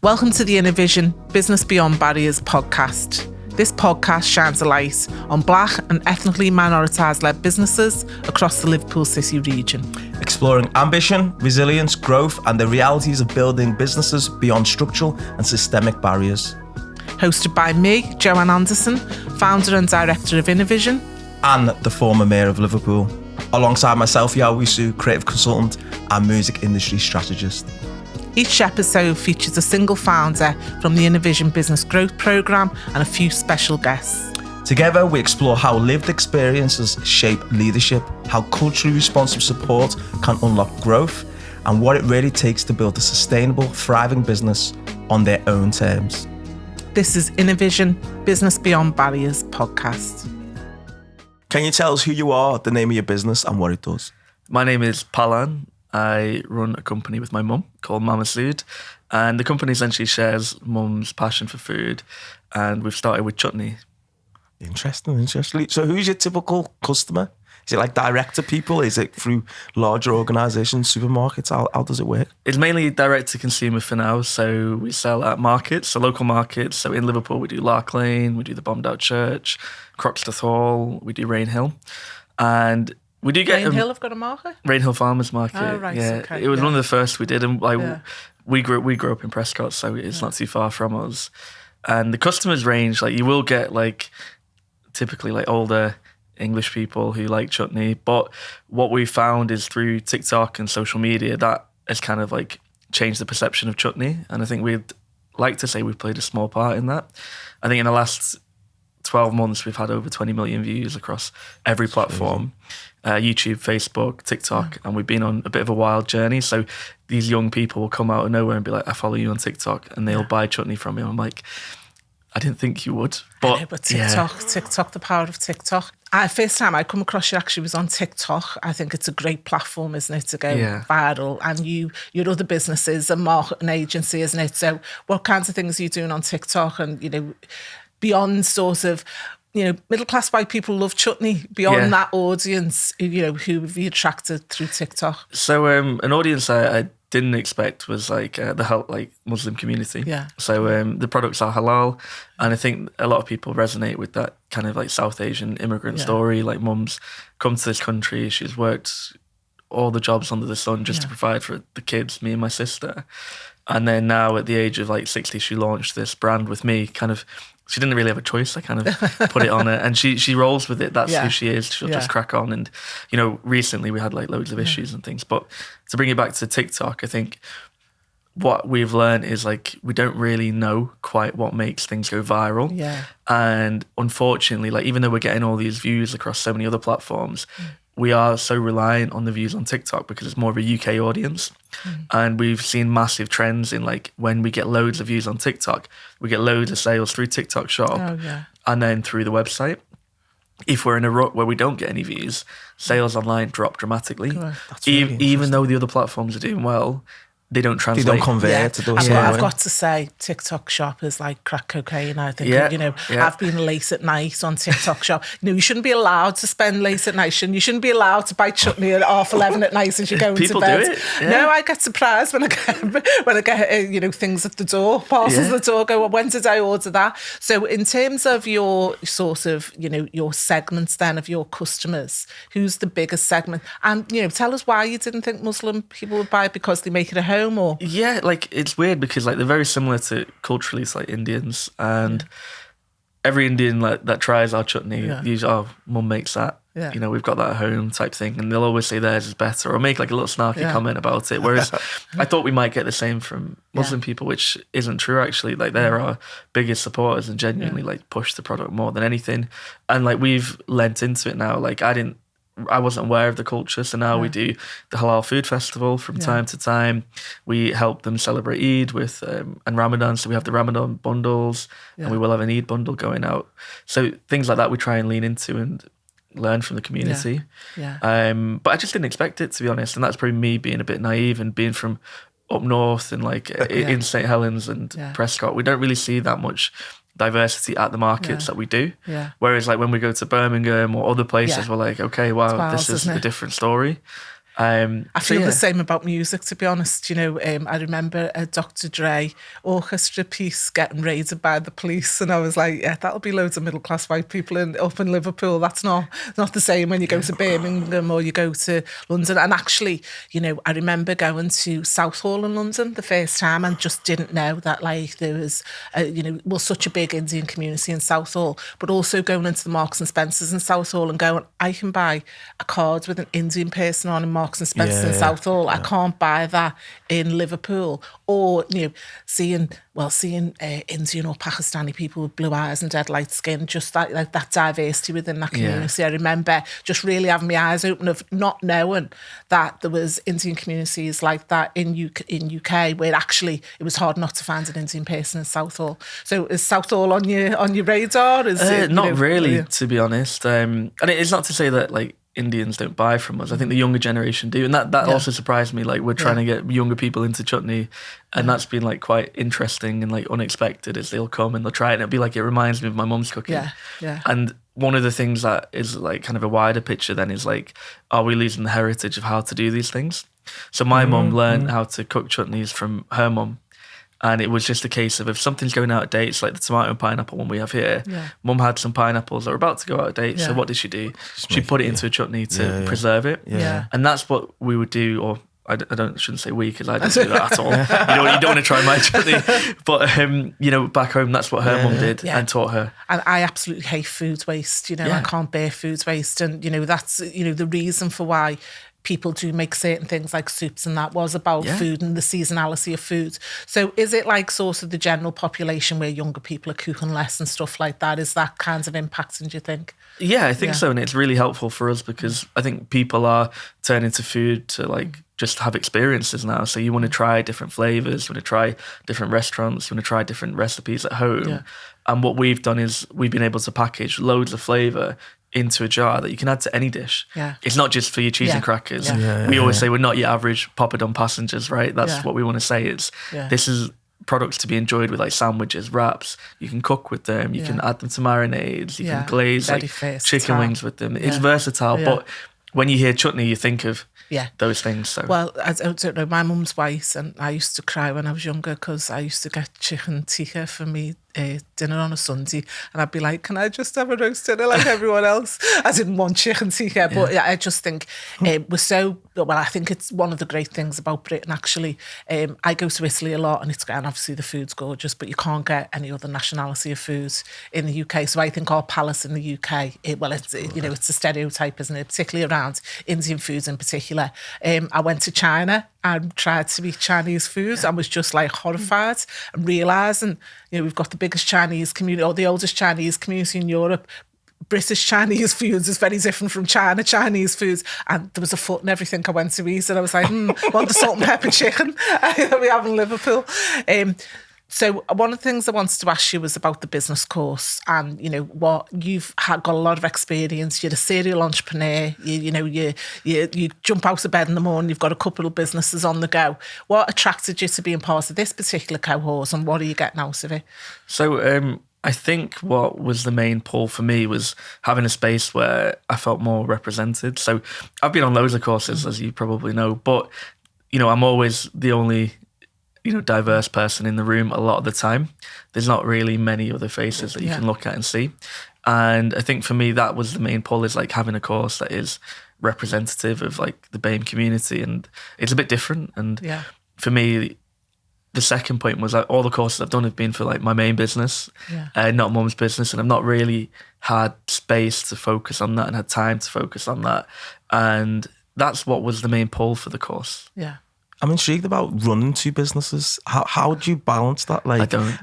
Welcome to the Innervision Business Beyond Barriers podcast. This podcast shines a light on Black and ethnically minoritised-led businesses across the Liverpool City region. Exploring ambition, resilience, growth, and the realities of building businesses beyond structural and systemic barriers. Hosted by me, Joanne, founder and director of Innervision. And the former mayor of Liverpool. Alongside myself, Yaw Owusu, creative consultant and music industry strategist. Each episode features a single founder from the Innervision Business Growth Programme and a few special guests. Together, we explore how lived experiences shape leadership, how culturally responsive support can unlock growth, and what it really takes to build a sustainable, thriving business on their own terms. This is Innervision Business Beyond Barriers podcast. Can you tell us who you are, the name of your business, and what it does? My name is Palan. I run a company with my mum called Mama Sood, and the company essentially shares mum's passion for food, and we've started with chutney. Interesting. So who's your typical customer? Is it like direct to people? Is it through larger organisations, supermarkets? How does it work? It's mainly direct to consumer for now, so we sell at markets, so local markets. So in Liverpool we do Lark Lane, we do the Bombed Out Church, Croxteth Hall, we do Rainhill, and we do get Rainhill have got a market? Rainhill Farmers Market. Oh, right, yeah. okay. It was one of the first we did, and we grew up in Prescott, so it's not too far from us. And the customers range, like you will get like typically like older English people who like chutney, but what we found is through TikTok and social media that has kind of like changed the perception of chutney, and I think we'd like to say we've played a small part in that. I think in the last 12 months we've had over 20 million views across every platform. YouTube, Facebook, TikTok, and we've been on a bit of a wild journey. So these young people will come out of nowhere and be like, I follow you on TikTok, and they'll buy chutney from me. I'm like, I didn't think you would. But TikTok, the power of TikTok. First time I come across you actually was on TikTok. I think it's a great platform, isn't it, to go viral. And your other businesses, a marketing agency, isn't it? So what kinds of things are you doing on TikTok? And, beyond sort of, middle-class white people love chutney. Beyond that audience, who have you attracted through TikTok? So an audience I didn't expect was like the Muslim community. Yeah. So the products are halal, and I think a lot of people resonate with that kind of like South Asian immigrant story. Like mum's come to this country, she's worked all the jobs under the sun just to provide for the kids, me and my sister. And then now at the age of like 60, she launched this brand with me, kind of. She didn't really have a choice. I kind of put it on her, and she rolls with it. That's who she is. She'll just crack on. And, recently we had like loads of issues and things. But to bring it back to TikTok, I think what we've learned is like we don't really know quite what makes things go viral. Yeah. And unfortunately, like even though we're getting all these views across so many other platforms, we are so reliant on the views on TikTok because it's more of a UK audience. And we've seen massive trends in like when we get loads of views on TikTok, we get loads of sales through TikTok Shop and then through the website. If we're in a rut where we don't get any views, sales online drop dramatically. Really even though the other platforms are doing well, they don't translate. They don't convert to those. I've got to say, TikTok Shop is like crack cocaine, I think. I've been late at night on TikTok Shop. You shouldn't be allowed to spend late at night. You shouldn't be allowed to buy chutney at 11:30 at night as you're going People to bed. do it. Yeah. No, I get surprised when I get things at the door, parcels at the door. Go, well, when did I order that? So in terms of your sort of your segments then of your customers, who's the biggest segment? And tell us why you didn't think Muslim people would buy it, because they make it at home. Or like it's weird because like they're very similar to culturally to like Indians, and every Indian like that tries our chutney usually mum makes that we've got that at home type thing, and they'll always say theirs is better or make like a little snarky comment about it, whereas I thought we might get the same from Muslim people, which isn't true actually. Like they're our biggest supporters and genuinely like push the product more than anything, and like we've lent into it now. Like I wasn't aware of the culture, so now we do the Halal Food Festival from time to time. We help them celebrate Eid with and Ramadan, so we have the Ramadan bundles, and we will have an Eid bundle going out. So things like that we try and lean into and learn from the community. But I just didn't expect it, to be honest, and that's probably me being a bit naive and being from up north and like in St Helens and Prescott. We don't really see that much diversity at the markets that we do. Whereas like when we go to Birmingham or other places, we're like, okay, wow, this is a different story. I feel the same about music, to be honest. I remember a Dr. Dre orchestra piece getting raided by the police, and I was like, yeah, that'll be loads of middle-class white people up in Liverpool. That's not the same when you go to Birmingham or you go to London. And actually, I remember going to Southall in London the first time and just didn't know that there was, such a big Indian community in Southall, but also going into the Marks and Spencers in Southall and going, I can buy a card with an Indian person on in Marks and Spencers in Southall. I can't buy that in Liverpool. Or seeing Indian or Pakistani people with blue eyes and dead light skin, just that diversity within that community. I remember just really having my eyes open of not knowing that there was Indian communities like that in UK, where actually it was hard not to find an Indian person in Southall. So is Southall on your radar? Not really, to be honest. And it's not to say that Indians don't buy from us. I think the younger generation do, and that also surprised me. We're trying to get younger people into chutney, and that's been quite interesting and unexpected. As they'll come and they'll try it, and it'll be it reminds me of my mum's cooking. And one of the things that is kind of a wider picture then is are we losing the heritage of how to do these things? So my mum learned how to cook chutneys from her mum. And it was just a case of if something's going out of date, it's like the tomato and pineapple one we have here. Mum had some pineapples that were about to go out of date. So what did she do? She put it into a chutney to preserve it. And that's what we would do, or I shouldn't say we, because I don't do that at all. You don't want to try my chutney. But, back home, that's what her mum did and taught her. And I absolutely hate food waste. I can't bear food waste. And, that's, the reason for why people do make certain things like soups, and that was about food and the seasonality of food. So is it sort of the general population where younger people are cooking less and stuff like that? Is that kind of impacting, do you think? Yeah, I think so. And it's really helpful for us because I think people are turning to food to just have experiences now. So you want to try different flavors, you want to try different restaurants, you want to try different recipes at home. And what we've done is we've been able to package loads of flavor into a jar that you can add to any dish. It's not just for your cheese and crackers. We always say we're not your average poppadom passengers, right? That's what we want to say. This is products to be enjoyed with sandwiches, wraps. You can cook with them. You can add them to marinades. You can glaze chicken wings with them. It's versatile. But when you hear chutney, you think of those things. So. Well, I don't know, my mum's white, and I used to cry when I was younger because I used to get chicken tikka for me dinner on a Sunday, and I'd be like, can I just have a roast dinner like everyone else? I didn't want chicken tikka, but I just think we're so, well, I think it's one of the great things about Britain, actually. I go to Italy a lot, and obviously the food's gorgeous, but you can't get any other nationality of food in the UK. So I think our palate in the UK, it's a stereotype, isn't it? Particularly around Indian foods in particular. I went to China and tried to eat Chinese food and was just horrified and realising, we've got the biggest Chinese community, or the oldest Chinese community in Europe. British Chinese foods is very different from China Chinese foods, and there was a foot in everything I went to eat, and I was like, want the salt and pepper chicken we have in Liverpool. So one of the things I wanted to ask you was about the business course, and what you've got a lot of experience. You're a serial entrepreneur. You jump out of bed in the morning. You've got a couple of businesses on the go. What attracted you to being part of this particular cohort, and what are you getting out of it? So I think what was the main pull for me was having a space where I felt more represented. So I've been on loads of courses, as you probably know, but I'm always the only diverse person in the room a lot of the time. There's not really many other faces that you can look at and see. And I think for me, that was the main pull, is having a course that is representative of the BAME community, and it's a bit different. And for me, the second point was all the courses I've done have been for my main business, not mum's business. And I've not really had space to focus on that and had time to focus on that. And that's what was the main pull for the course. Yeah. I'm intrigued about running two businesses. How do you balance that? I don't.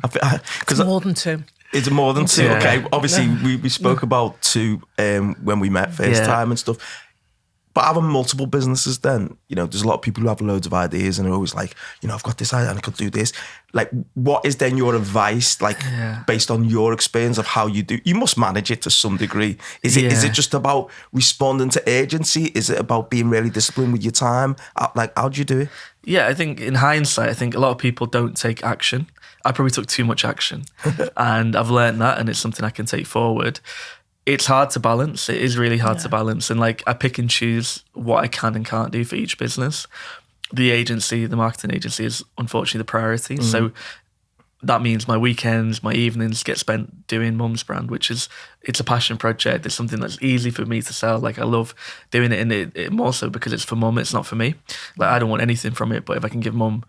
It's more than two. It's more than two. Yeah. Okay. Obviously, we spoke about two when we met first time and stuff. But having multiple businesses, then there's a lot of people who have loads of ideas and are always like, I've got this idea and I could do this. What is then your advice, based on your experience of how you do? You must manage it to some degree. Is it just about responding to urgency? Is it about being really disciplined with your time? How do you do it? Yeah, I think in hindsight, I think a lot of people don't take action. I probably took too much action, and I've learned that, and it's something I can take forward. it's hard to balance. It is really hard to balance. And like I pick and choose what I can and can't do for each business. The marketing agency is unfortunately the priority. So that means my weekends, my evenings get spent doing Mum's brand, it's a passion project. It's something that's easy for me to sell. Like I love doing it, and it more so because it's for Mum, it's not for me. Like I don't want anything from it, but if I can give Mum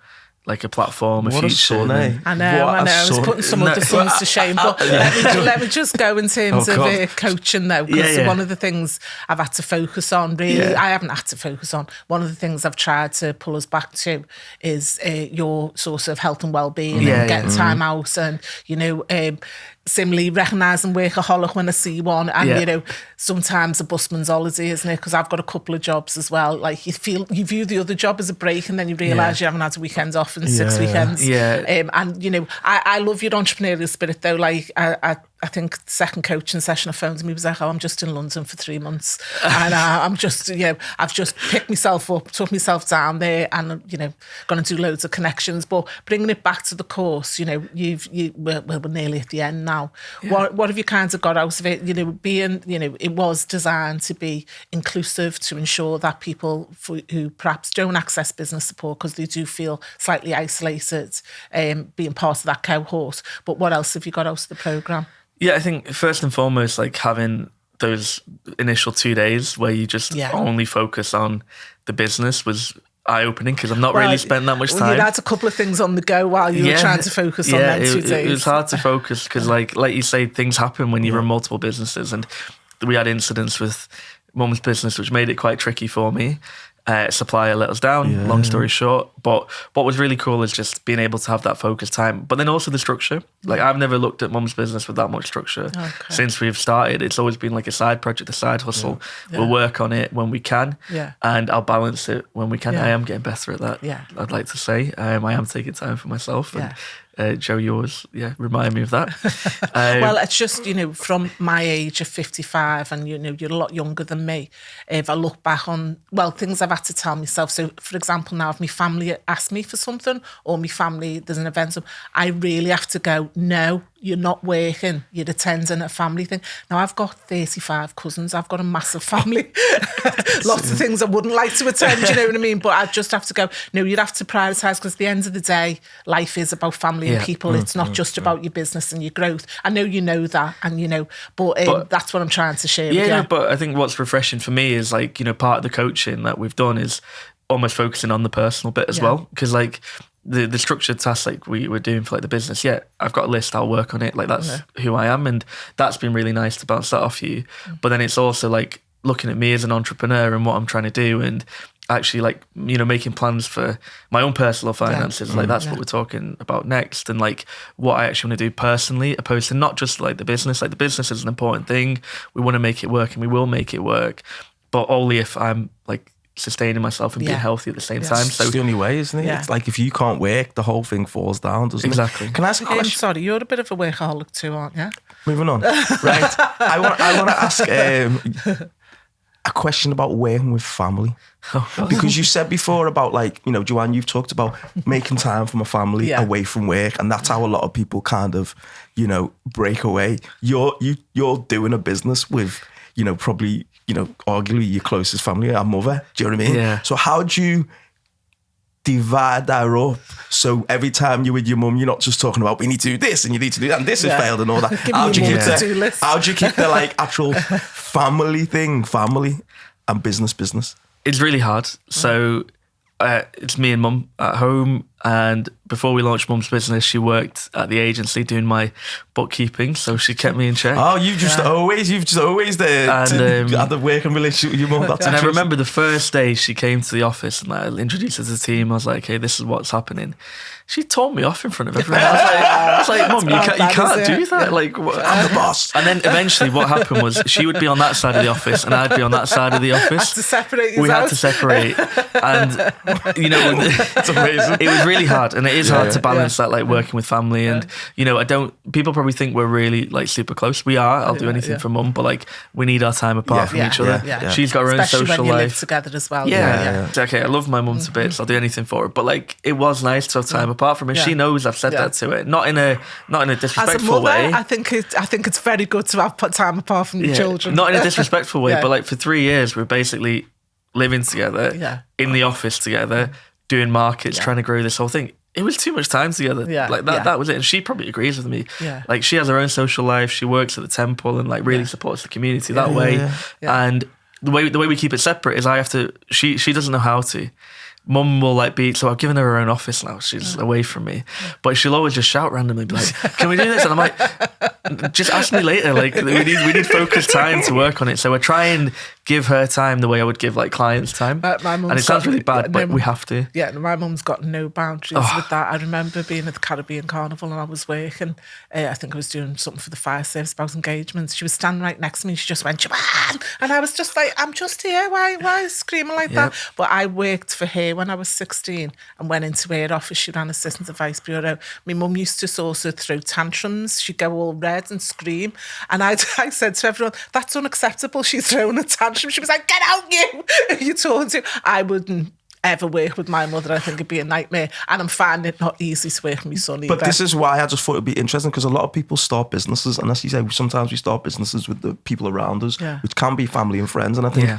like a platform, a future. Son, eh? I know. I was putting some other sons to shame, but let me just go in terms of coaching though, because one of the things I've had to focus on, really, I haven't had to focus on, one of the things I've tried to pull us back to is your sort of health and well-being and getting time out and, similarly recognising workaholic when I see one, and sometimes a busman's holiday, isn't it? Because I've got a couple of jobs as well. Like you view the other job as a break, and then you realise you haven't had a weekend off in 6 weekends. And I love your entrepreneurial spirit though. Like I think the second coaching session I phoned me was like, I'm just in London for 3 months, and I'm just I've just picked myself up, took myself down there, and going to do loads of connections. But bringing it back to the course, we're nearly at the end now. What have you kind of got out of it? It was designed to be inclusive, to ensure that people who perhaps don't access business support because they do feel slightly isolated, being part of that cohort. But what else have you got out of the programme? Yeah, I think first and foremost, like having those initial 2 days where you just only focus on the business was eye-opening, because I've not really spent that much time. You had a couple of things on the go while you were trying to focus on them 2 days. It was hard to focus because, like you say, things happen when you run multiple businesses, and we had incidents with Mum's business which made it quite tricky for me. Supplier let us down, long story short. But what was really cool is just being able to have that focus time. But then also the structure. Like I've never looked at Mum's business with that much structure since we've started. It's always been like a side project, a side hustle. We'll work on it when we can, and I'll balance it when we can. I am getting better at that, I'd like to say. I am taking time for myself. And, Joe, yours, remind me of that. Well, it's just, from my age of 55, and, you're a lot younger than me. If I look back on, things I've had to tell myself. So, for example, now if my family ask me for something, or my family, there's an event, I really have to go, no, you're not working, you're attending a family thing. Now, I've got 35 cousins. I've got a massive family. Lots of things I wouldn't like to attend, you know what I mean? But I just have to go, no, you'd have to prioritise, because at the end of the day, life is about family and people. It's not just about your business and your growth. I know you know that, and but that's what I'm trying to share with you. But I think what's refreshing for me is like, part of the coaching that we've done is almost focusing on the personal bit as well. Because like the structured tasks like we were doing for like the business, I've got a list, I'll work on it. Like that's who I am, and that's been really nice to bounce that off you. But then it's also like looking at me as an entrepreneur and what I'm trying to do, and actually like, making plans for my own personal finances. Like that's what we're talking about next, and like what I actually want to do personally, opposed to not just like the business. Like the business is an important thing. We want to make it work, and we will make it work, but only if I'm like sustaining myself and being healthy at the same time. So it's the only way, isn't it? It's like if you can't work, the whole thing falls down, doesn't it? Can I ask a question? Sorry, you're a bit of a workaholic too, aren't you? Moving on. Right. I want to ask a question about working with family. Because you said before about like, Joanne, you've talked about making time for my family away from work, and that's how a lot of people kind of, break away. You're doing a business with, probably, arguably your closest family, our mother. Do you know what I mean? Yeah. So how do you divide that up? So every time you're with your mum, you're not just talking about we need to do this and you need to do that and this has failed and all that. How do you keep the like actual family and business? It's really hard. So it's me and Mum at home, and before we launched Mum's business, she worked at the agency doing my bookkeeping, so she kept me in check. Oh, you've just always had the working relationship with your mum. And I remember the first day she came to the office and I introduced her to the team. I was like, hey, this is what's happening. She told me off in front of everyone. I was like, Mum, you can't do that. Like, I'm the boss. And then eventually what happened was she would be on that side of the office and I'd be on that side of the office. We had to separate. And, it's amazing. It was really hard. And it is hard to balance that, like working with family. And, you know, people probably think we're really like super close. We are. I'll do anything for mum, but like we need our time apart from each other. She's got her own Especially social when you life. live together as well. Okay, I love my mum to bits. I'll do anything for her. But like, it was nice to have time apart from her. She knows I've said that to her. Not in a disrespectful As a mother, way. I think it's very good to have time apart from your children. Not in a disrespectful way, but like for 3 years, we're basically living together, in the office together, doing markets, trying to grow this whole thing. It was too much time together. Like that was it. And she probably agrees with me. Like she has her own social life. She works at the temple and like really supports the community that way. And the way we keep it separate is I have to, she doesn't know how to. Mum will like so I've given her her own office now. She's away from me, but she'll always just shout randomly, be like, "Can we do this?" And I'm like, "Just ask me later." Like we need focused time to work on it. So I try and give her time the way I would give like clients time. And it sounds really bad, but we have to. Yeah, my mum's got no boundaries with that. I remember being at the Caribbean Carnival and I was working. I think I was doing something for the fire service about engagements. She was standing right next to me. She just went, "Joanne," and I was just like, "I'm just here. Why screaming like that?" But I worked for her when I was 16 and went into her office. She ran Assistant Advice Bureau. My mum used to also throw tantrums. She'd go all red and scream. And I said to everyone, "That's unacceptable. She's throwing a tantrum." She was like, "Get out, you!" You told to. I wouldn't ever work with my mother. I think it'd be a nightmare. And I'm finding it not easy to work with my son either. But this is why I just thought it'd be interesting, because a lot of people start businesses, and as you say, sometimes we start businesses with the people around us, which can be family and friends. And I think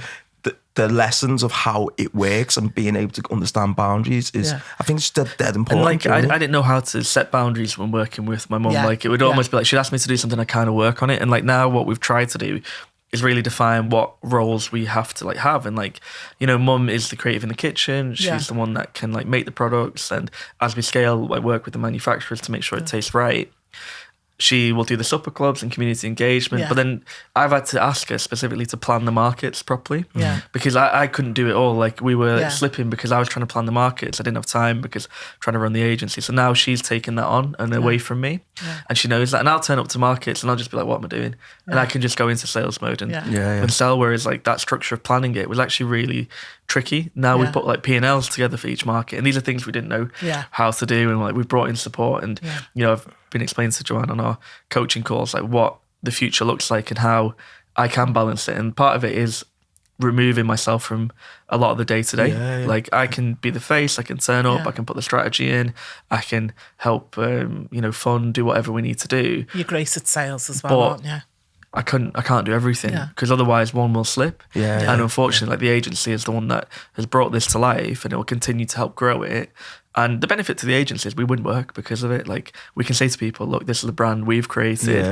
the lessons of how it works and being able to understand boundaries is, I think it's dead important. And like, I didn't know how to set boundaries when working with my mum. Like it would almost be like, she'd ask me to do something, I kind of work on it. And like now what we've tried to do is really define what roles we have to like have. And like, you know, mum is the creative in the kitchen. She's the one that can like make the products. And as we scale, I work with the manufacturers to make sure it tastes right. She will do the supper clubs and community engagement. But then I've had to ask her specifically to plan the markets properly. Because I couldn't do it all. Like we were slipping because I was trying to plan the markets. I didn't have time because I'm trying to run the agency. So now she's taken that on and away from me. And she knows that. And I'll turn up to markets and I'll just be like, "What am I doing?" And I can just go into sales mode and sell. Whereas like that structure of planning it was actually really tricky. Now we've put like P&Ls together for each market. And these are things we didn't know how to do. And like we've brought in support. And, you know, I've been explaining to Joanne on our coaching calls like what the future looks like and how I can balance it. And part of it is removing myself from a lot of the day-to-day. Like I can be the face, I can turn up, I can put the strategy in, I can help fund, do whatever we need to do. You're great at sales as well, aren't you? I can't do everything because otherwise one will slip. And unfortunately, like the agency is the one that has brought this to life, and it will continue to help grow it. And the benefit to the agency is we wouldn't work because of it. Like we can say to people, "Look, this is the brand we've created.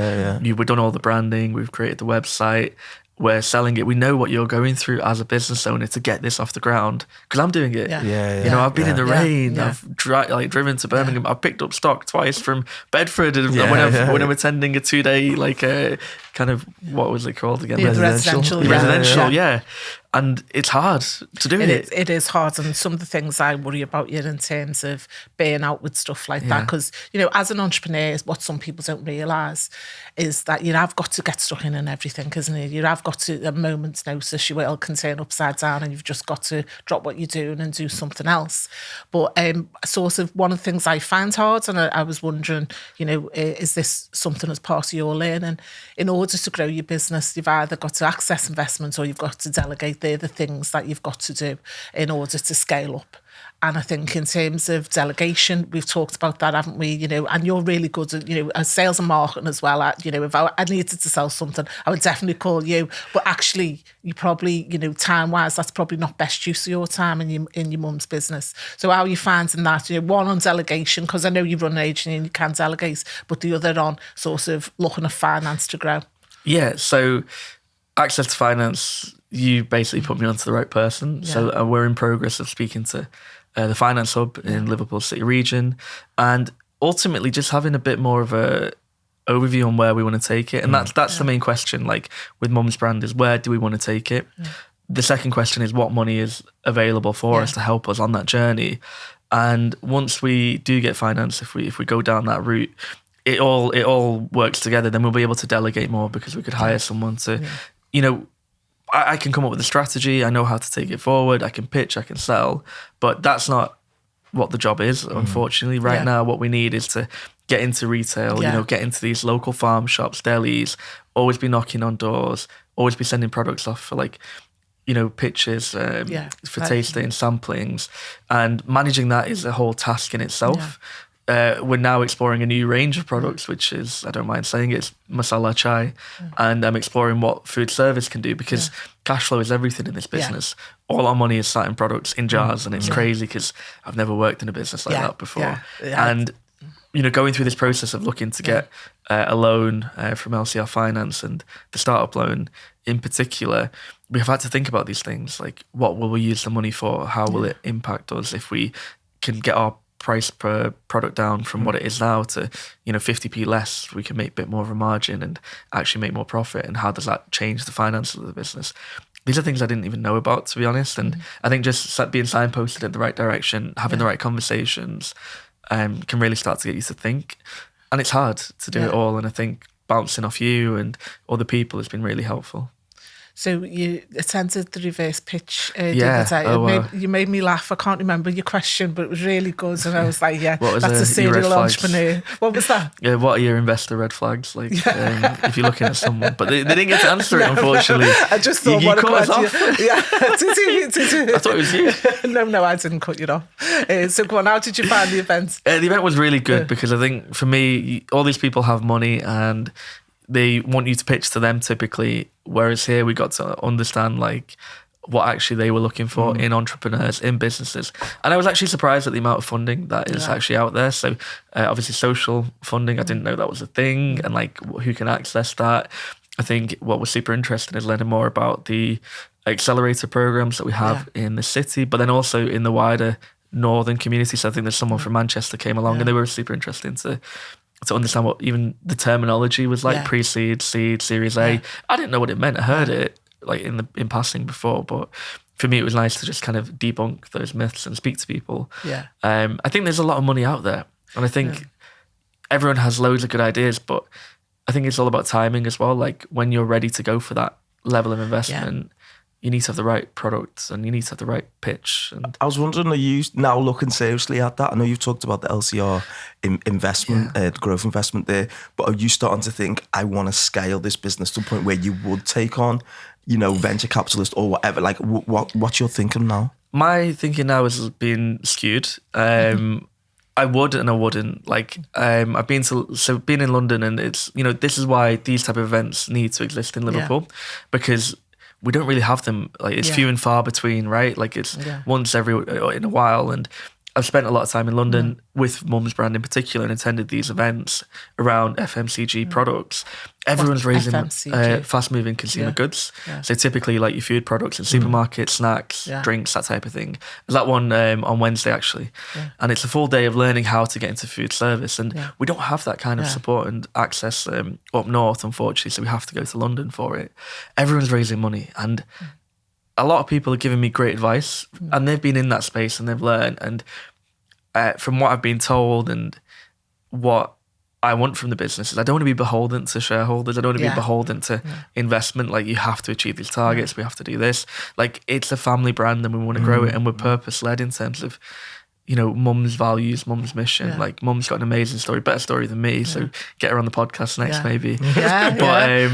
We've done all the branding. We've created the website. We're selling it. We know what you're going through as a business owner to get this off the ground." Because I'm doing it. You know, I've been in the rain. I've driven to Birmingham. I've picked up stock twice from Bedford, and when I'm attending a 2-day like kind of, what was it called again? Residential. And it's hard to do it. It is hard. And some of the things I worry about you in terms of burnout with stuff like that. Because, you know, as an entrepreneur, what some people don't realise is that you have got to get stuck in and everything, isn't it? You have got to, at a moment's notice, your world can turn upside down and you've just got to drop what you're doing and do something else. But sort of one of the things I find hard, and I was wondering, you know, is this something as part of your learning? In order to grow your business, you've either got to access investment or you've got to delegate. They're the things that you've got to do in order to scale up. And I think in terms of delegation, we've talked about that, haven't we? You know, and you're really good at, you know, as sales and marketing as well. You know, if I needed to sell something, I would definitely call you. But actually, you probably, you know, time-wise, that's probably not best use of your time in your mum's business. So how are you finding that? You know, one on delegation, because I know you run an agency and you can delegate, but the other on sort of looking at finance to grow. Yeah, so access to finance, you basically put me onto the right person. So we're in progress of speaking to the Finance Hub in Liverpool City region, and ultimately just having a bit more of a overview on where we want to take it. And that's the main question, like with Mum's brand, is where do we want to take it? The second question is what money is available for us to help us on that journey. And once we do get finance, if we go down that route, it all works together, then we'll be able to delegate more because we could hire someone to, you know, I can come up with a strategy. I know how to take it forward. I can pitch, I can sell, but that's not what the job is, unfortunately. Right now, what we need is to get into retail, get into these local farm shops, delis, always be knocking on doors, always be sending products off for pitches, for tasting, samplings. And managing that is a whole task in itself. We're now exploring a new range of products, which is, I don't mind saying it's masala chai. And I'm exploring what food service can do, because cash flow is everything in this business. All our money is sat in products in jars, and it's crazy because I've never worked in a business like that before. And, going through this process of looking to get a loan from LCR Finance, and the startup loan in particular, we have had to think about these things, like what will we use the money for? How will it impact us if we can get our price per product down from what it is now to 50p less? We can make a bit more of a margin and actually make more profit. And how does that change the finances of the business? These are things I didn't even know about, to be honest. And I think just being signposted in the right direction, having the right conversations, can really start to get you to think. And it's hard to do it all. And I think bouncing off you and other people has been really helpful. So you attended the reverse pitch the other day. You made me laugh. I can't remember your question, but it was really good. And I was like, that's a serial entrepreneur. What was that? Yeah, what are your investor red flags? Like, if you're looking at someone. But they didn't get to answer it, unfortunately. I just thought, what a question. Did you? I thought it was you. No, I didn't cut you off. So go on, how did you find the event? The event was really good because I think, for me, all these people have money and they want you to pitch to them typically, whereas here we got to understand what actually they were looking for in entrepreneurs, in businesses. And I was actually surprised at the amount of funding that is actually out there. So obviously social funding, I didn't know that was a thing, and who can access that. I think what was super interesting is learning more about the accelerator programs that we have in the city, but then also in the wider Northern community. So I think there's someone from Manchester came along and they were super interesting to understand what even the terminology was like, pre-seed, seed, Series A. I didn't know what it meant. I heard it in passing before, but for me it was nice to just kind of debunk those myths and speak to people. I think there's a lot of money out there, and I think everyone has loads of good ideas, but I think it's all about timing as well. Like, when you're ready to go for that level of investment, you need to have the right products and you need to have the right pitch. And I was wondering, are you now looking seriously at that? I know you've talked about the LCR investment, growth investment there, but are you starting to think, I want to scale this business to a point where you would take on, venture capitalist or whatever? Like, what's your thinking now? My thinking now has been skewed. I would and I wouldn't. I've been in London, and it's, this is why these type of events need to exist in Liverpool, because we don't really have them. It's few and far between, right? It's once in a while. And I've spent a lot of time in London with Mum's Brand in particular, and attended these events around FMCG products. Everyone's raising fast-moving consumer goods. So typically, your food products in supermarkets, snacks, drinks, that type of thing. There's that one on Wednesday, actually. And it's a full day of learning how to get into food service. And we don't have that kind of support and access up north, unfortunately. So we have to go to London for it. Everyone's raising money. And a lot of people are giving me great advice, and they've been in that space and they've learned. And from what I've been told and what I want from the business is, I don't want to be beholden to shareholders. I don't want to be beholden to investment. You have to achieve these targets. We have to do this. It's a family brand, and we want to grow it, and we're purpose-led in terms of, Mum's values, Mum's mission. Mum's got an amazing story, better story than me. So get her on the podcast next, maybe.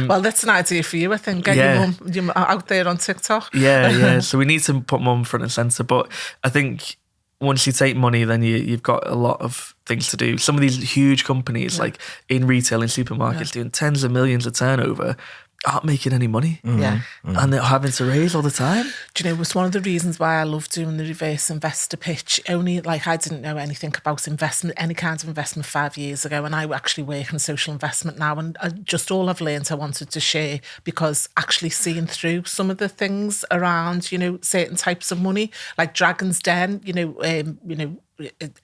Well, that's an idea for you, I think. Get your mum out there on TikTok. So we need to put Mum front and centre. But I think once you take money, then you've got a lot of things to do. Some of these huge companies, in retail, in supermarkets, doing tens of millions of turnover, aren't making any money. And they're having to raise all the time. Do you know, it's one of the reasons why I love doing the reverse investor pitch. Only, I didn't know anything about investment, any kind of investment 5 years ago, and I actually work in social investment now, and just all I've learned I wanted to share, because actually seeing through some of the things around, certain types of money, like Dragon's Den,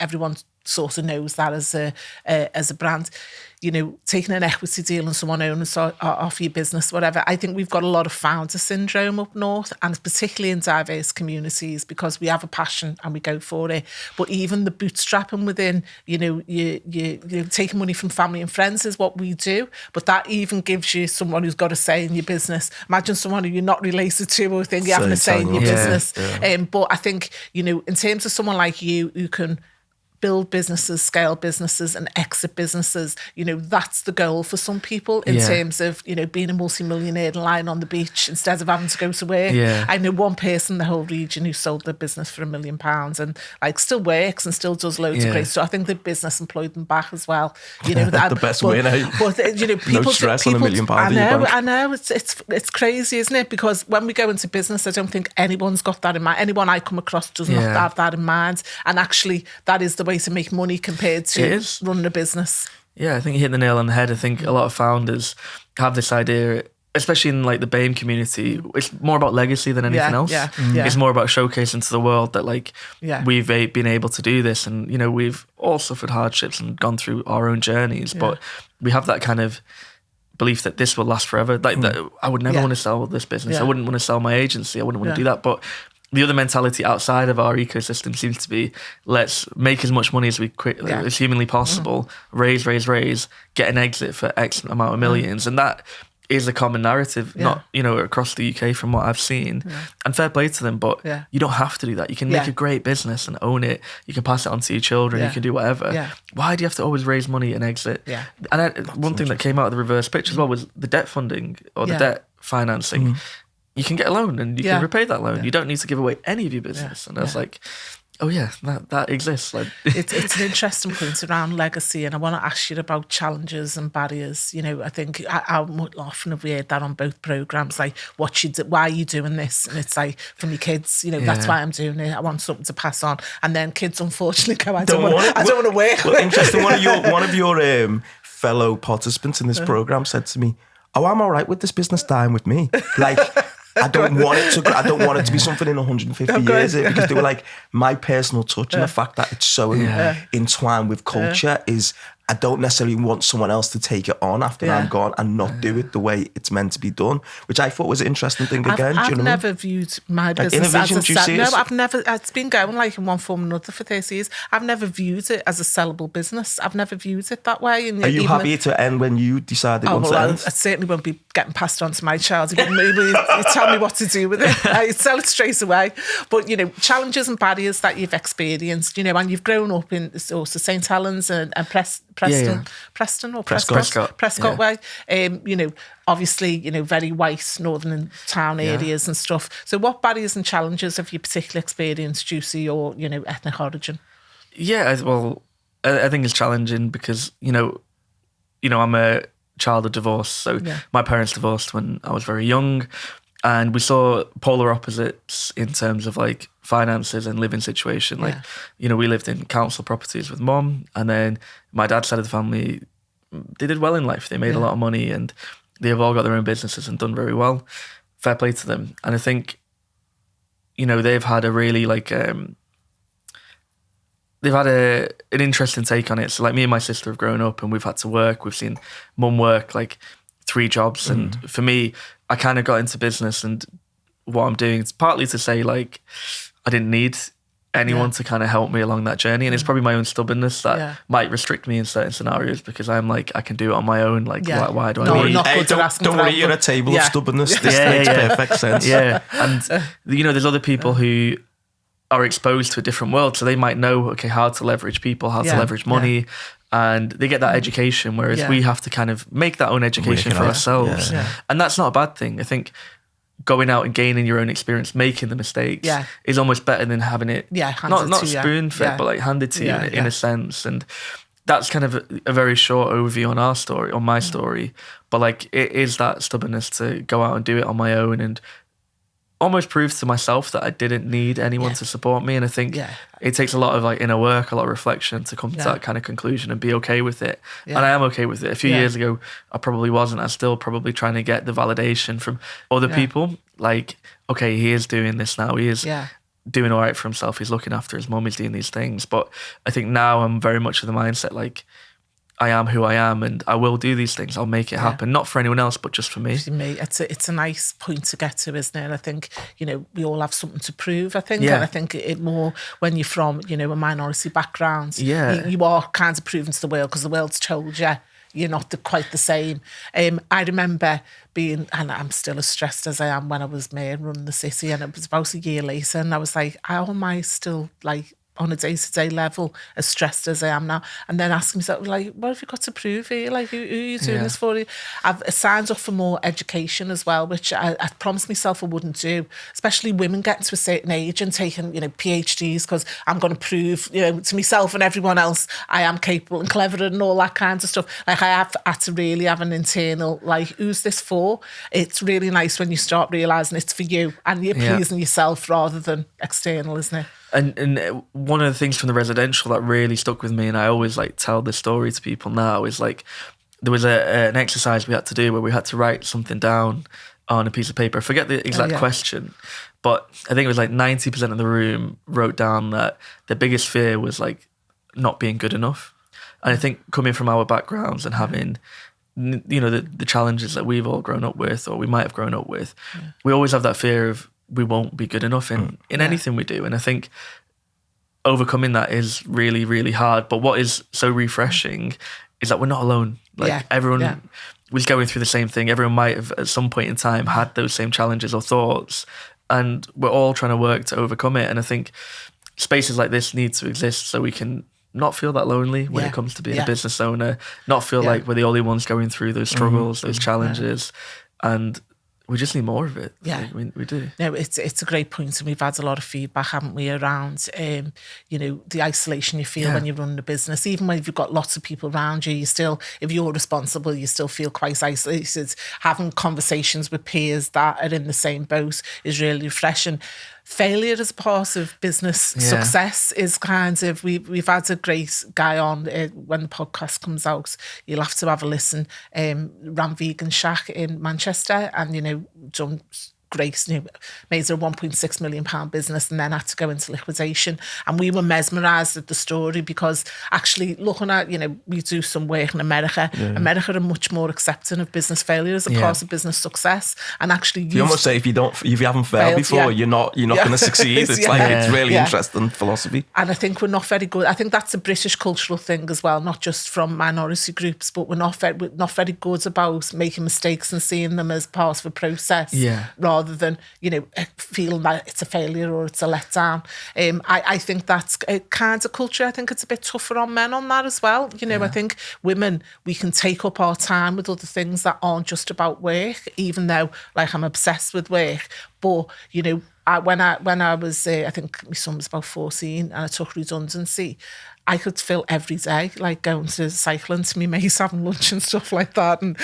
everyone sort of knows that as a brand. You know, taking an equity deal and someone owning off your business, whatever. I think we've got a lot of founder syndrome up north, and particularly in diverse communities, because we have a passion and we go for it. But even the bootstrapping within, you know, you taking money from family and friends is what we do. But that even gives you someone who's got a say in your business. Imagine someone who you're not related to or think you're having a say in your business. Yeah. But I think, you know, in terms of someone like you who can build businesses, scale businesses and exit businesses, you know, that's the goal for some people in terms of, you know, being a multi-millionaire and lying on the beach instead of having to go to work. I know one person in the whole region who sold their business for £1 million and like still works and still does loads of great stuff. I think the business employed them back as well. You know, the best way now. But you know, people, no stress on £1 million. I know, it's crazy, isn't it? Because when we go into business, I don't think anyone's got that in mind. Anyone I come across does not have that in mind. And actually, that is the way to make money compared to running a business. Yeah, I think you hit the nail on the head. I think a lot of founders have this idea, especially in like the BAME community, it's more about legacy than anything else. It's more about showcasing to the world that like we've been able to do this, and you know, we've all suffered hardships and gone through our own journeys, but we have that kind of belief that this will last forever. Like that, I would never want to sell this business. I wouldn't want to sell my agency. I wouldn't want to do that. But the other mentality outside of our ecosystem seems to be, let's make as much money as as humanly possible, raise, get an exit for X amount of millions. And that is a common narrative, not, you know, across the UK from what I've seen. And fair play to them, but you don't have to do that. You can make a great business and own it. You can pass it on to your children. You can do whatever. Why do you have to always raise money and exit? And one thing that came out of the reverse pitch as well was the debt funding or the debt financing. You can get a loan and you can repay that loan. You don't need to give away any of your business. And I was like, oh yeah, that exists. Like, it's an interesting point around legacy, and I want to ask you about challenges and barriers. You know, I think I often have heard that on both programs, like why are you doing this? And it's like from your kids, you know, that's why I'm doing it. I want something to pass on, and then kids unfortunately go, I don't want to work. Well, interesting. One of your fellow participants in this program said to me, "Oh, I'm all right with this business dying with me." Like, I don't want it to be something in 150 years, because they were like, my personal touch and the fact that it's so entwined with culture is, I don't necessarily want someone else to take it on after I'm gone and not do it the way it's meant to be done, which I thought was an interesting thing again. I've never viewed my business as a sellable. No, I've never. It's been going like in one form or another for 30 years. I've never viewed it as a sellable business. I've never viewed it that way. And are you happy to end when you decide it wants to end? I certainly won't be getting passed on to my child. You tell me what to do with it. I sell it straight away. But you know, challenges and barriers that you've experienced. You know, and you've grown up in also St Helens and Prescott way. You know, obviously, you know, very white northern town areas and stuff. So what barriers and challenges have you particularly experienced due to your, you know, ethnic origin? Yeah, well, I think it's challenging because, you know, I'm a child of divorce. So my parents divorced when I was very young, and we saw polar opposites in terms of like finances and living situation. Like, you know, we lived in council properties with mum, and then my dad's side of the family, they did well in life. They made a lot of money and they've all got their own businesses and done very well. Fair play to them. And I think, you know, they've had a really like, they've had an interesting take on it. So like me and my sister have grown up and we've had to work. We've seen mum work like 3 jobs. And for me, I kind of got into business, and what I'm doing is partly to say like, I didn't need anyone to kind of help me along that journey. And it's probably my own stubbornness that might restrict me in certain scenarios, because I'm like, I can do it on my own. Like, why do I need? Don't worry, you're a table of stubbornness. This makes perfect sense. And you know, there's other people who are exposed to a different world, so they might know, okay, how to leverage people, how to leverage money, and they get that education, whereas we have to kind of make that own education for ourselves. And that's not a bad thing. I think going out and gaining your own experience, making the mistakes is almost better than having it not spoon-fed, but like handed to you in a sense. And that's kind of a very short overview on our story, on my story. But like, it is that stubbornness to go out and do it on my own and almost prove to myself that I didn't need anyone to support me. And I think it takes a lot of like inner work, a lot of reflection to come to that kind of conclusion and be okay with it. And I am okay with it. A few years ago, I probably wasn't. I was still probably trying to get the validation from other people. Like, okay, he is doing this now. He is doing all right for himself. He's looking after his mum. He's doing these things. But I think now I'm very much of the mindset, like, I am who I am and I will do these things. I'll make it happen. Not for anyone else, but just for me. It's a nice point to get to, isn't it? I think, we all have something to prove, I think. And I think it more when you're from, a minority background. You are kind of proving to the world because the world's told you you're not quite the same. I remember being, and I'm still as stressed as I am when I was mayor running the city, and it was about a year later and I was like, how am I still like on a day-to-day level as stressed as I am now? And then asking myself, like, what have you got to prove here? Like, who are you doing this for? I've signed up for more education as well, which I promised myself I wouldn't do, especially women getting to a certain age and taking, PhDs, because I'm going to prove, to myself and everyone else I am capable and clever and all that kind of stuff. Like, I have had to really have an internal, like, who's this for? It's really nice when you start realising it's for you and you're pleasing yourself rather than external, isn't it? And one of the things from the residential that really stuck with me, and I always like tell this story to people now, is like there was an exercise we had to do where we had to write something down on a piece of paper. I forget the exact question, but I think it was like 90% of the room wrote down that their biggest fear was like not being good enough. And I think coming from our backgrounds and having the challenges that we've all grown up with or we might have grown up with, we always have that fear of we won't be good enough in anything we do. And I think overcoming that is really, really hard. But what is so refreshing is that we're not alone. Like everyone was going through the same thing. Everyone might have at some point in time had those same challenges or thoughts. And we're all trying to work to overcome it. And I think spaces like this need to exist so we can not feel that lonely when it comes to being a business owner, not feel like we're the only ones going through those struggles, those challenges. And we just need more of it. Yeah, like we do. No, it's a great point, and we've had a lot of feedback, haven't we, around the isolation you feel when you're running a business. Even when you've got lots of people around you, you still, if you're responsible, you still feel quite isolated. Having conversations with peers that are in the same boat is really refreshing. Failure as a part of business success is kind of, we've had a great guy on when the podcast comes out. You'll have to have a listen. Ran Vegan Shack in Manchester and, done great, made a £1.6 million business and then had to go into liquidation. And we were mesmerised at the story because actually looking at, we do some work in America. America are much more accepting of business failure as a part of business success. And actually, you almost say if you haven't failed before, you're not going to succeed. It's it's really interesting philosophy. And I think we're not very good. I think that's a British cultural thing as well, not just from minority groups, but we're not very good about making mistakes and seeing them as part of a process. Rather than, feeling that it's a failure or it's a letdown. I think that's a kind of culture. I think it's a bit tougher on men on that as well. I think women, we can take up our time with other things that aren't just about work, even though, like, I'm obsessed with work. But, when I was, I think my son was about 14 and I took redundancy, I could feel every day, like going to cycling to my mates, having lunch and stuff like that, and,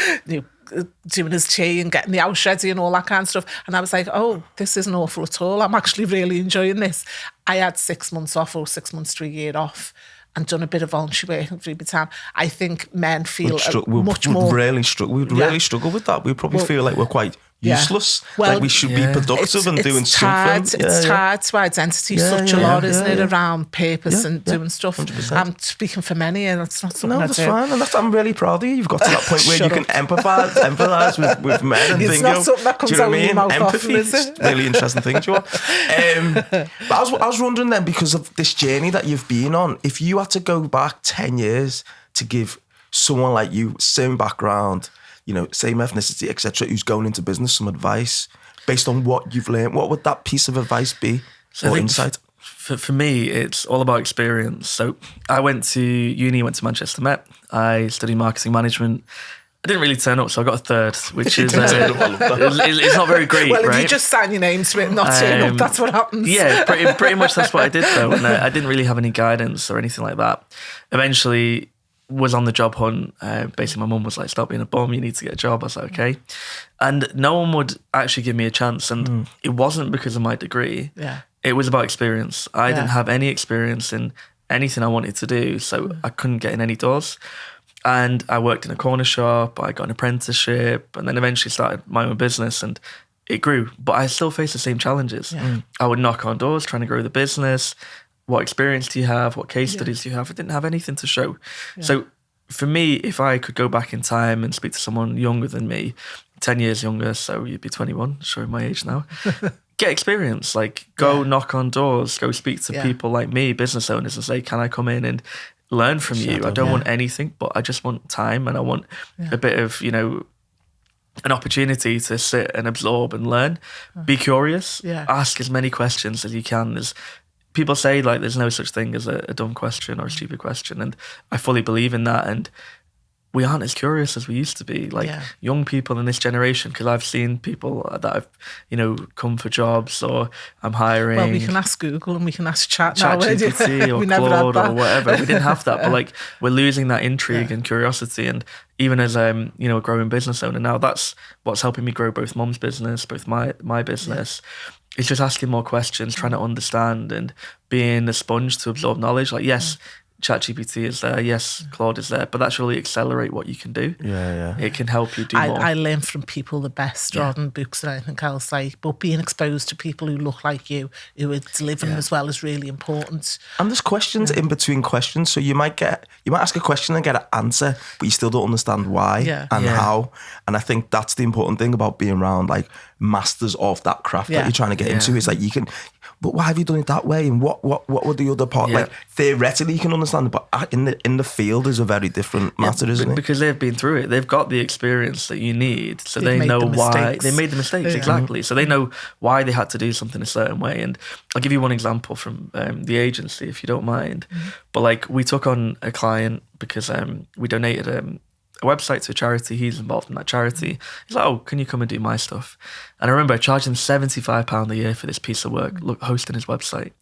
doing his tea and getting the house ready and all that kind of stuff. And I was like, oh, this isn't awful at all. I'm actually really enjoying this. I had 6 months off or 6 months to a year off and done a bit of voluntary work in free time. I think men feel much more... We'd really struggle with that. We probably feel like we're quite useless. Like we should be productive and doing something. It's tied to identity such a lot, isn't it, around purpose and doing stuff. 100%. I'm speaking for many and that's not something I do. Fine. And I'm really proud of you. You've got to that point where you can empathise with men and it's not something that comes out of your mouth empathy often, is it? Really interesting thing, Joanne. But I was wondering then, because of this journey that you've been on, if you had to go back 10 years to give someone like you, same background, same ethnicity, etc., who's going into business, some advice based on what you've learned, what would that piece of advice be or insight? For me, it's all about experience. So I went to uni, went to Manchester Met. I studied marketing management. I didn't really turn up, so I got a third, which is it's not very great, well, right? If you just sign your name to it and not turn up, that's what happens. Yeah, pretty much that's what I did, though. And I didn't really have any guidance or anything like that. Eventually, was on the job hunt. Basically, my mum was like, stop being a bum, you need to get a job. I was like, okay. And no one would actually give me a chance. And it wasn't because of my degree. It was about experience. I didn't have any experience in anything I wanted to do, so I couldn't get in any doors. And I worked in a corner shop, I got an apprenticeship, and then eventually started my own business. And it grew, but I still face the same challenges. I would knock on doors trying to grow the business. What experience do you have? What case studies do you have? I didn't have anything to show. So for me, if I could go back in time and speak to someone younger than me, 10 years younger, so you'd be 21, showing my age now, get experience, like go knock on doors, go speak to people like me, business owners, and say, can I come in and learn from you? I don't want anything, but I just want time, and I want a bit of, you know, an opportunity to sit and absorb and learn. Be curious, ask as many questions as you can. There's people say like there's no such thing as a dumb question or a stupid question, and I fully believe in that. And we aren't as curious as we used to be, like young people in this generation, because I've seen people that have, you know, come for jobs, or I'm hiring. Well, we can ask Google and we can ask ChatGPT or Claude or whatever. We didn't have that, but like we're losing that intrigue and curiosity. And even as you know, a growing business owner now, that's what's helping me grow both Mum's business, both my business. It's just asking more questions, trying to understand, and being a sponge to absorb knowledge. Like, yes, ChatGPT is there, yes, Claude is there, but that's really accelerate what you can do. It can help you do more. I learn from people the best rather than books or anything else. Like, but being exposed to people who look like you, who are delivering as well, is really important. And there's questions in between questions, so you might ask a question and get an answer, but you still don't understand why and how. And I think that's the important thing about being around like masters of that craft that you're trying to get into. Is like you can. But why have you done it that way? And what would the other part like? Theoretically, you can understand it, but in the field is a very different matter, isn't it? Because they've been through it, they've got the experience that you need, so they know why they made the mistakes exactly. So they know why they had to do something a certain way. And I'll give you one example from the agency, if you don't mind. But like we took on a client because we donated a website to a charity. He's involved in that charity. He's like, oh, can you come and do my stuff? And I remember I charged him £75 a year for this piece of work, hosting his website.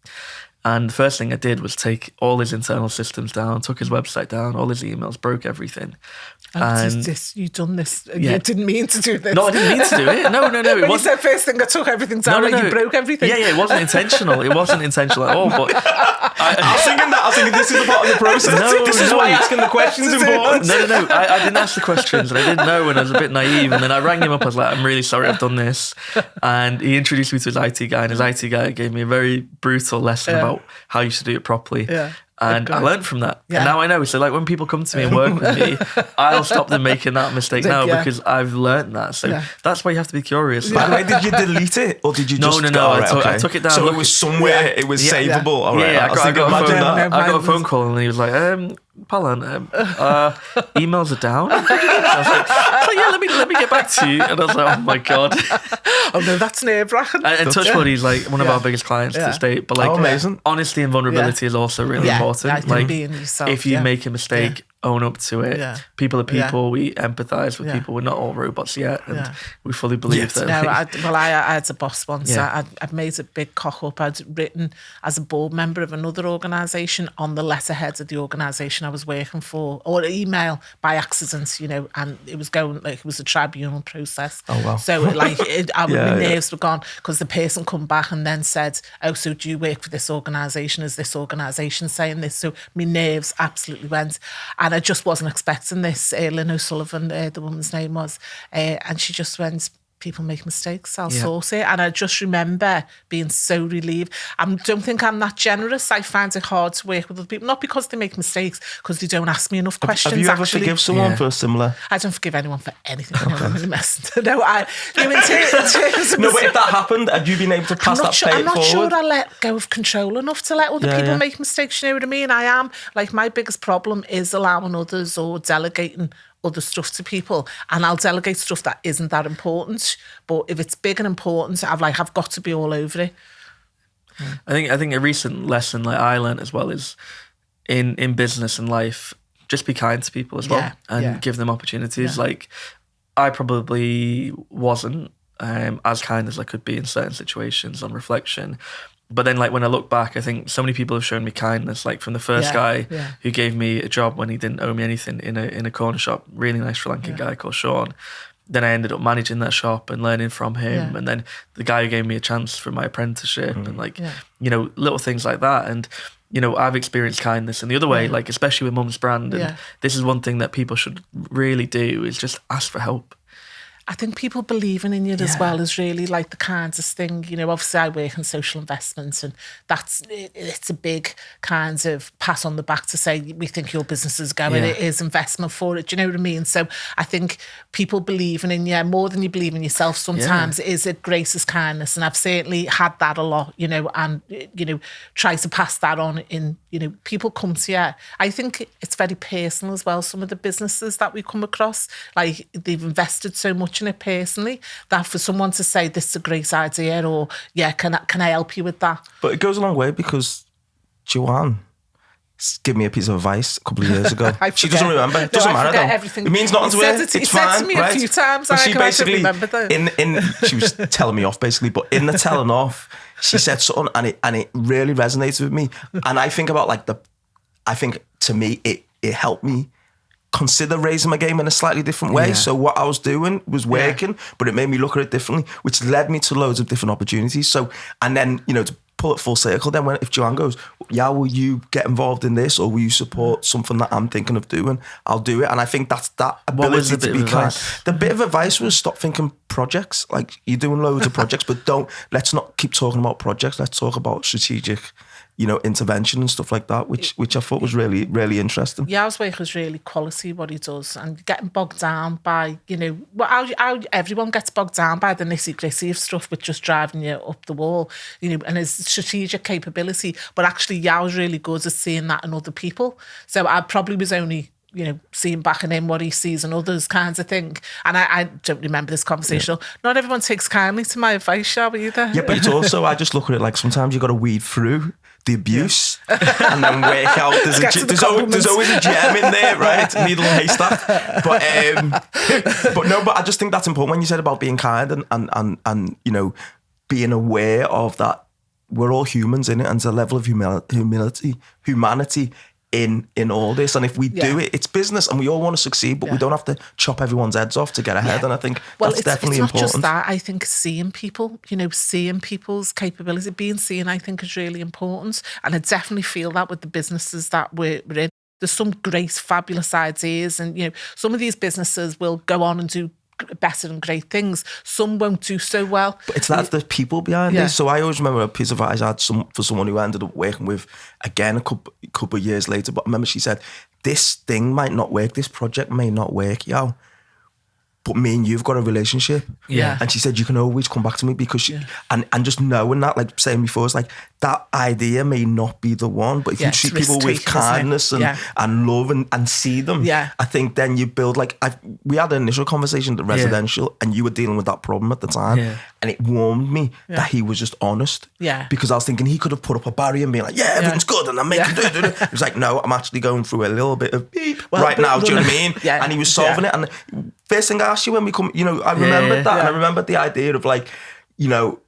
And the first thing I did was take all his internal systems down, took his website down, all his emails, broke everything. You've done this. You didn't mean to do this. No, I didn't mean to do it. No. When you said first thing, I took everything down and you broke everything. Yeah, it wasn't intentional. It wasn't intentional at all. But I was thinking this is a part of the process. This is why asking the questions important. No. I didn't ask the questions, and I didn't know, and I was a bit naive. And then I rang him up. I was like, I'm really sorry I've done this. And he introduced me to his IT guy, and his IT guy gave me a very brutal lesson about how you should do it properly. And I learned from that. And now I know. So like when people come to me and work with me, I'll stop them making that mistake now because I've learned that. So that's why you have to be curious. By the way, did you delete it or did you just... No. I took it down. So it was somewhere, it was savable. All right. I got a phone call and he was like, Palan, emails are down. I was like, let me get back to you. And I was like, oh my God. Oh no, that's nerve-wracking. And Touchwood, he's like one of our biggest clients to this date. But like, amazing. Honesty and vulnerability is also really important. Like, being yourself, if you make a mistake, own up to it. People are people. We empathise with people. We're not all robots yet, and we fully believe that. No, I had a boss once. I'd made a big cock up. I'd written as a board member of another organisation on the letterhead of the organisation I was working for, or email by accident, you know, and it was going like it was a tribunal process. Oh wow! So like, my nerves were gone because the person come back and then said, "Oh, so do you work for this organisation? Is this organisation saying this?" So my nerves absolutely went. And I just wasn't expecting this. Lynn O'Sullivan, the woman's name was, and she just went, people make mistakes, I'll sort it. And I just remember being so relieved. I don't think I'm that generous. I find it hard to work with other people, not because they make mistakes, because they don't ask me enough questions. Have you ever forgive someone for a similar? I don't forgive anyone for anything. Okay. I'm really messed. No, in terms of no, but if that happened, had you been able to pass that forward? I'm not sure I let go of control enough to let other people make mistakes. You know what I mean? I am, like, my biggest problem is allowing others or delegating other stuff to people, and I'll delegate stuff that isn't that important. But if it's big and important, I've got to be all over it. I think a recent lesson like I learned as well is in business and life, just be kind to people as well and give them opportunities. Like I probably wasn't as kind as I could be in certain situations on reflection. But then, like, when I look back, I think so many people have shown me kindness. Like from the first guy who gave me a job when he didn't owe me anything in a corner shop, really nice Sri Lankan guy called Sean. Then I ended up managing that shop and learning from him. And then the guy who gave me a chance for my apprenticeship and like, you know, little things like that. And, you know, I've experienced kindness in the other way, like especially with Mum's brand. And this is one thing that people should really do is just ask for help. I think people believing in you as well is really like the kindest thing. You know, obviously I work in social investments, and it's a big kind of pat on the back to say, we think your business is going, it is investment for it. Do you know what I mean? So I think people believing in you more than you believe in yourself sometimes is it graces kindness. And I've certainly had that a lot, you know, and, you know, try to pass that on in, you know, people come to you. I think it's very personal as well. Some of the businesses that we come across, like they've invested so much in it personally that for someone to say this is a great idea, or can I help you with that? But it goes a long way, because Joanne gave me a piece of advice a couple of years ago. She doesn't remember. It doesn't matter though. Everything. It means nothing to her. It's fine. Said to me right? a few times. But she basically remember that. she was telling me off basically, but in the telling off, she said something and it really resonated with me. And I think about I think to me it helped me consider raising my game in a slightly different way. So what I was doing was working, but it made me look at it differently, which led me to loads of different opportunities. So, and then, you know, to pull it full circle, then if Joanne goes, will you get involved in this, or will you support something that I'm thinking of doing? I'll do it. And I think that's that ability to be kind. The bit of advice was stop thinking projects. Like, you're doing loads of projects, but let's not keep talking about projects. Let's talk about strategic, you know, intervention and stuff like that, which I thought was really, really interesting. Yaw's work is really quality, what he does, and getting bogged down by, you know, how everyone gets bogged down by the nitty-gritty of stuff with just driving you up the wall, you know, and his strategic capability. But actually, Yaw's really good at seeing that in other people. So I probably was only, you know, seeing back in him what he sees in others, kinds of thing. And I don't remember this conversation. Not everyone takes kindly to my advice, Yaw, either. Yeah, but it's also, I just look at it like sometimes you've got to weed through the abuse and then work out there's always a gem in there, right? Needle and haystack. But I just think that's important when you said about being kind and you know, being aware of that we're all humans in it, and there's a level of humanity in all this. And if we do it, it's business and we all want to succeed, but we don't have to chop everyone's heads off to get ahead. And I think that's definitely important. It's not just that. I think seeing people, you know, seeing people's capability, being seen, I think is really important. And I definitely feel that with the businesses that we're in. There's some great, fabulous ideas, and, you know, some of these businesses will go on and do better and great things. Some won't do so well. But it's that's the people behind it. So I always remember a piece of advice I had for someone who I ended up working with again a couple of years later. But I remember she said, this thing might not work, this project may not work, but me and you've got a relationship. And she said, you can always come back to me, because and just knowing that, like saying before, it's like that idea may not be the one, but if you treat people with kindness and love and see them, I think then you build, like, we had an initial conversation at residential and you were dealing with that problem at the time, and it warmed me that he was just honest, because I was thinking he could have put up a barrier and been like, everything's good and I'm making do it. He was like, no, I'm actually going through a little bit of beep right now, do you know what I mean? And he was solving it. And first thing I asked you when we come, you know, I remembered that, and I remembered the idea of, like, you know,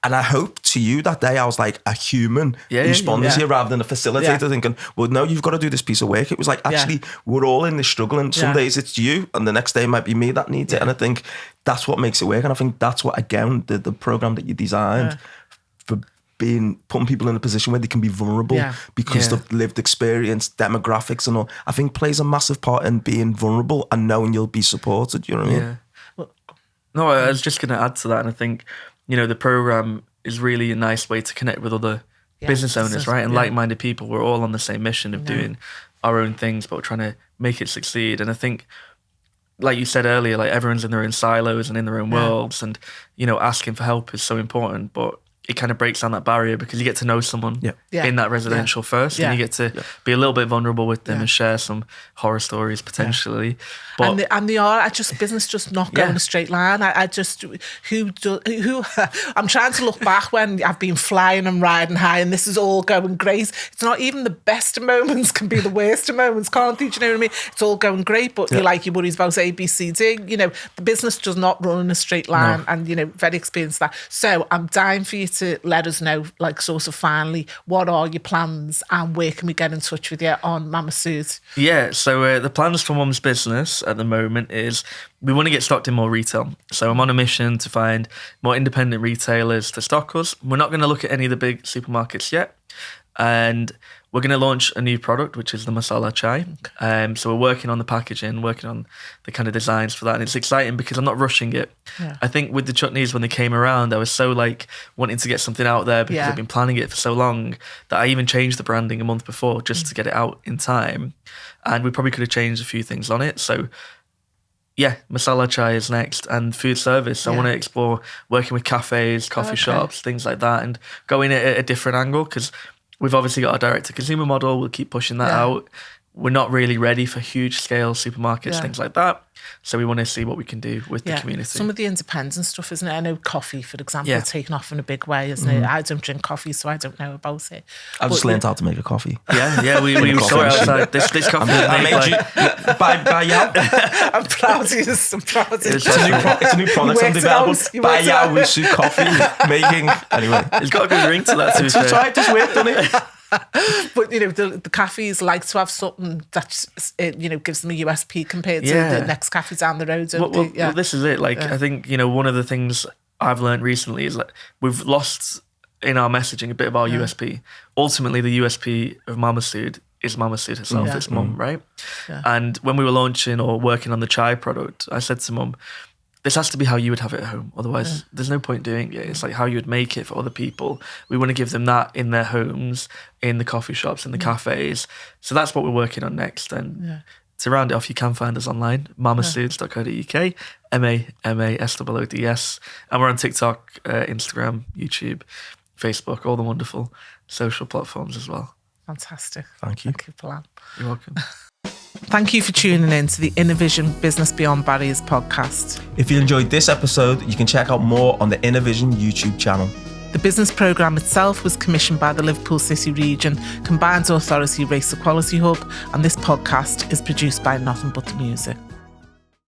and I hope to you that day I was like a human responding to you rather than a facilitator thinking, well, no, you've got to do this piece of work. It was like, actually, we're all in this struggle, and some days it's you and the next day it might be me that needs it. And I think that's what makes it work. And I think that's what, again, the program that you designed for putting people in a position where they can be vulnerable because of lived experience, demographics and all, I think plays a massive part in being vulnerable and knowing you'll be supported, you know what I mean? No, I was just going to add to that, and I think, you know, the program is really a nice way to connect with other business owners, right? And like-minded people. We're all on the same mission of doing our own things, but we're trying to make it succeed. And I think, like you said earlier, like everyone's in their own silos and in their own worlds, and, you know, asking for help is so important, but it kind of breaks down that barrier because you get to know someone in that residential first, and you get to be a little bit vulnerable with them and share some horror stories potentially. But and they are. Business just not going a straight line. I'm trying to look back when I've been flying and riding high, and this is all going great. It's not even the best of moments can be the worst of moments, can't they? Do you know what I mean? It's all going great, but you're like, your worries about A, B, C, D. You know, the business does not run in a straight line, and, you know, very experienced that. So I'm dying for you to let us know, like, sort of finally, what are your plans and where can we get in touch with you on Mama Suit? Yeah, so the plans for Mum's business at the moment is we want to get stocked in more retail. So I'm on a mission to find more independent retailers to stock us. We're not going to look at any of the big supermarkets yet. And we're going to launch a new product, which is the masala chai. So we're working on the packaging, working on the kind of designs for that. And it's exciting because I'm not rushing it. Yeah. I think with the chutneys, when they came around, I was so like wanting to get something out there because I've been planning it for so long that I even changed the branding a month before just to get it out in time. And we probably could have changed a few things on it. So yeah, masala chai is next, and food service. I want to explore working with cafes, coffee shops, things like that, and go in at a different angle because we've obviously got our direct-to-consumer model. We'll keep pushing that out. We're not really ready for huge-scale supermarkets, things like that. So we want to see what we can do with the community. Some of the independent stuff, isn't it? I know coffee, for example, taken off in a big way, isn't it? I don't drink coffee, so I don't know about it. I just learned how to make a coffee. Yeah, we saw it outside. This coffee I made you by Yaw. I'm proud of you. It's a new product I'm developing. By Yaw Owusu coffee making. Anyway, it's got a good ring to that. To be fair, it just worked, doesn't it? But the cafes like to have something that gives them a USP compared to the next cafe down the road. Well, this is it. I think one of the things I've learned recently is that we've lost in our messaging a bit of our USP. Ultimately, the USP of Mama Sood is Mama Sood herself. It's Mum, right? Yeah. And when we were launching or working on the chai product, I said to Mum, this has to be how you would have it at home. Otherwise, there's no point doing it. It's like how you would make it for other people. We want to give them that in their homes, in the coffee shops, in the cafes. So that's what we're working on next. And to round it off, you can find us online, mamasoods.co.uk, MAMASOODS. And we're on TikTok, Instagram, YouTube, Facebook, all the wonderful social platforms as well. Fantastic. Thank you. Thank you, Palan. You're welcome. Thank you for tuning in to the Innervision Business Beyond Barriers podcast. If you enjoyed this episode, you can check out more on the Innervision YouTube channel. The business programme itself was commissioned by the Liverpool City Region Combined Authority Race Equality Hub, and this podcast is produced by Nothin But The Music.